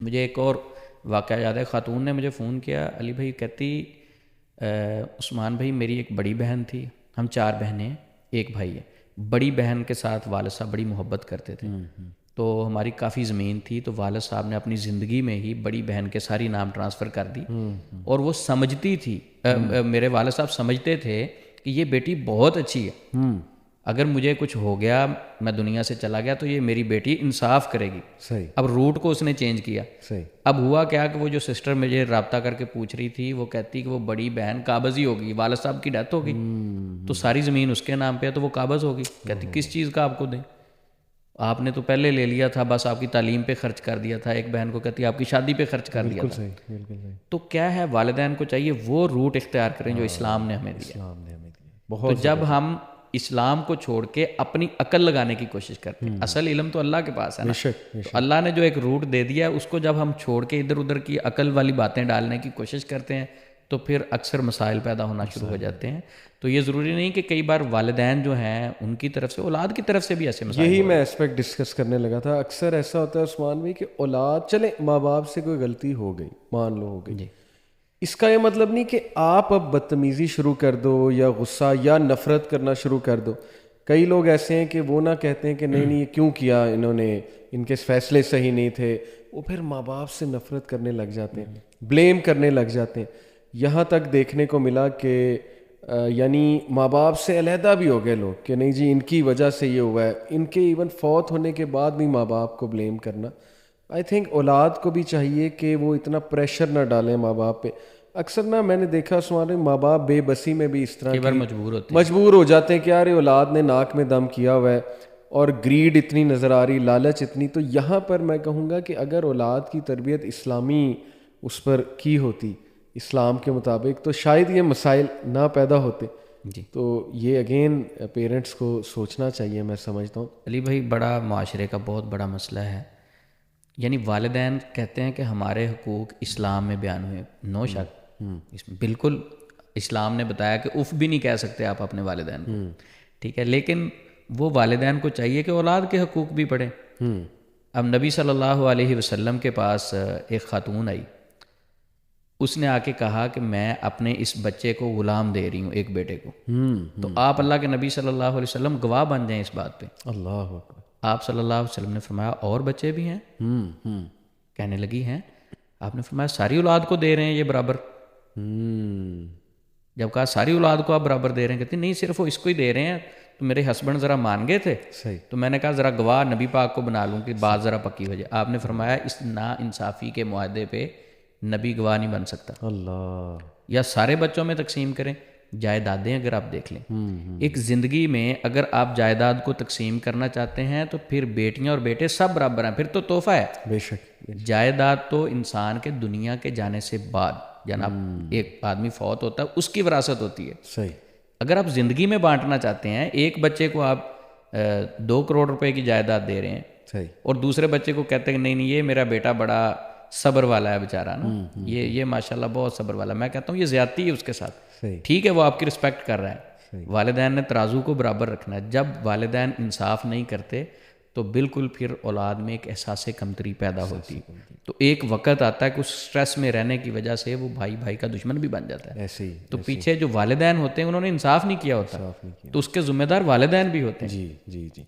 مجھے ایک اور واقعہ یاد ہے، خاتون نے مجھے فون کیا، علی بھائی کہتی عثمان بھائی میری ایک بڑی بہن تھی، ہم 4 بہنیں ہیں، ایک بھائی ہے، بڑی بہن کے ساتھ والد صاحب بڑی محبت کرتے تھے، تو ہماری کافی زمین تھی، تو والد صاحب نے اپنی زندگی میں ہی بڑی بہن کے ساری نام ٹرانسفر کر دی، اور وہ سمجھتی تھی، میرے والد صاحب سمجھتے تھے کہ یہ بیٹی بہت اچھی ہے، اگر مجھے کچھ ہو گیا، میں دنیا سے چلا گیا، تو یہ میری بیٹی انصاف کرے گی۔ صحیح اب روٹ کو اس نے چینج کیا۔ صحیح اب ہوا کیا کہ وہ جو سسٹر مجھے رابطہ کر کے پوچھ رہی تھی، وہ کہتی کہ وہ بڑی بہن قابض ہی ہوگی، والد صاحب کی ڈیتھ ہوگی تو ساری زمین اس کے نام پہ ہے، تو وہ قابض ہوگی۔ کہتی کس چیز کا آپ کو دیں، آپ نے تو پہلے لے لیا تھا، بس آپ کی تعلیم پہ خرچ کر دیا تھا۔ ایک بہن کو کہتی آپ کی شادی پہ خرچ کر دیا بالکل تھا۔ صحیح بالکل صحیح تو کیا ہے، والدین کو چاہیے وہ روٹ اختیار کریں جو اسلام نے ہمیں دیا۔ اسلام نے ہمیں دیا تو بہت جب ہم اسلام کو چھوڑ کے اپنی عقل لگانے کی کوشش کرتے ہیں، اصل علم تو اللہ کے پاس ہے نا، بے شک تو اللہ نے جو ایک روٹ دے دیا ہے اس کو جب ہم چھوڑ کے ادھر ادھر کی عقل والی باتیں ڈالنے کی کوشش کرتے ہیں تو پھر اکثر مسائل پیدا ہونا شروع ہو جاتے ہیں۔ تو یہ ضروری نہیں کہ کئی بار والدین جو ہیں ان کی طرف سے، اولاد کی طرف سے بھی ایسے مسائل یہی میں اسپیکٹ ڈسکس کرنے لگا تھا۔ اکثر ایسا ہوتا ہے عثمان بھائی کہ اولاد، چلیں ماں باپ سے کوئی غلطی ہو گئی، مان لو ہو گئی، جی اس کا یہ مطلب نہیں کہ آپ اب بدتمیزی شروع کر دو یا غصہ یا نفرت کرنا شروع کر دو۔ کئی لوگ ایسے ہیں کہ وہ نہ کہتے ہیں کہ نہیں نہیں یہ کیوں کیا انہوں نے، ان کے فیصلے صحیح نہیں تھے، وہ پھر ماں باپ سے نفرت کرنے لگ جاتے ہیں، بلیم کرنے لگ جاتے ہیں۔ یہاں تک دیکھنے کو ملا کہ یعنی ماں باپ سے علیحدہ بھی ہو گئے لوگ کہ نہیں جی ان کی وجہ سے یہ ہوا ہے، ان کے ایون فوت ہونے کے بعد بھی ماں باپ کو بلیم کرنا۔ آئی تھنک اولاد کو بھی چاہیے کہ وہ اتنا پریشر نہ ڈالیں ماں باپ پہ۔ اکثر نا میں نے دیکھا سمارے ماں باپ بے بسی میں بھی اس طرح کئی بار کی مجبور ہوتے ہیں۔ مجبور ہو جاتے ہیں کہ یار اولاد نے ناک میں دم کیا ہوا ہے، اور گریڈ اتنی نظر آ رہی، لالچ اتنی۔ تو یہاں پر میں کہوں گا کہ اگر اولاد کی تربیت اسلامی اس پر کی ہوتی، اسلام کے مطابق، تو شاید یہ مسائل نہ پیدا ہوتے۔ جی تو یہ اگین پیرنٹس کو سوچنا چاہیے، میں سمجھتا ہوں۔ علی بھائی بڑا معاشرے کا بہت بڑا مسئلہ ہے، یعنی والدین کہتے ہیں کہ ہمارے حقوق اسلام میں بیان ہوئے، نو شک اس میں بالکل اسلام نے بتایا کہ اف بھی نہیں کہہ سکتے آپ اپنے والدین کو، ٹھیک ہے، لیکن وہ والدین کو چاہیے کہ اولاد کے حقوق بھی پڑھیں۔ اب نبی صلی اللہ علیہ وسلم کے پاس ایک خاتون آئی، اس نے آ کے کہا کہ میں اپنے اس بچے کو غلام دے رہی ہوں، ایک بیٹے کو، تو آپ اللہ کے نبی صلی اللہ علیہ وسلم گواہ بن جائیں اس بات پہ۔ اللہ اکبر۔ آپ صلی اللہ علیہ وسلم نے فرمایا اور بچے بھی ہیں؟ کہنے لگی ہیں۔ آپ نے فرمایا ساری اولاد کو دے رہے ہیں یہ برابر؟ جب کہا ساری اولاد کو آپ برابر دے رہے ہیں، کہتی نہیں صرف وہ اس کو ہی دے رہے ہیں، تو میرے ہسبینڈ ذرا مان گئے تھے، صحیح تو میں نے کہا ذرا گواہ نبی پاک کو بنا لوں کہ بات ذرا پکی ہو جائے۔ آپ نے فرمایا اس نا انصافی کے معاہدے پہ نبی گواہ نہیں بن سکتا، اللہ۔ یا سارے بچوں میں تقسیم کریں۔ جائیدادیں اگر آپ دیکھ لیں، ایک زندگی میں اگر آپ جائیداد کو تقسیم کرنا چاہتے ہیں تو پھر بیٹیاں اور بیٹے سب برابر ہیں، پھر تو تحفہ ہے۔ بے شک جائیداد تو انسان کے دنیا کے جانے سے بعد، جناب ایک آدمی فوت ہوتا ہے اس کی وراثت ہوتی ہے۔ صحیح۔ اگر آپ زندگی میں بانٹنا چاہتے ہیں، ایک بچے کو آپ 2 کروڑ روپے کی جائیداد دے رہے ہیں، صحیح اور دوسرے بچے کو کہتے ہیں کہ نہیں نہیں یہ میرا بیٹا بڑا صبر والا ہے بیچارہ نا، یہ ماشاءاللہ بہت صبر والا ہے، میں کہتا ہوں یہ زیادتی ہے اس کے ساتھ۔ صحیح ٹھیک ہے وہ آپ کی رسپیکٹ کر رہا ہے، والدین نے ترازو کو برابر رکھنا ہے۔ جب والدین انصاف نہیں کرتے تو بالکل پھر اولاد میں ایک احساس کمتری پیدا ہوتی ہے، تو ایک وقت آتا ہے کہ اس سٹریس میں رہنے کی وجہ سے وہ بھائی بھائی کا دشمن بھی بن جاتا ہے۔ ایسے ہی تو پیچھے جو والدین ہوتے ہیں انہوں نے انصاف نہیں کیا ہوتا، تو اس کے ذمہ دار والدین بھی ہوتے ہیں۔ جی جی جی۔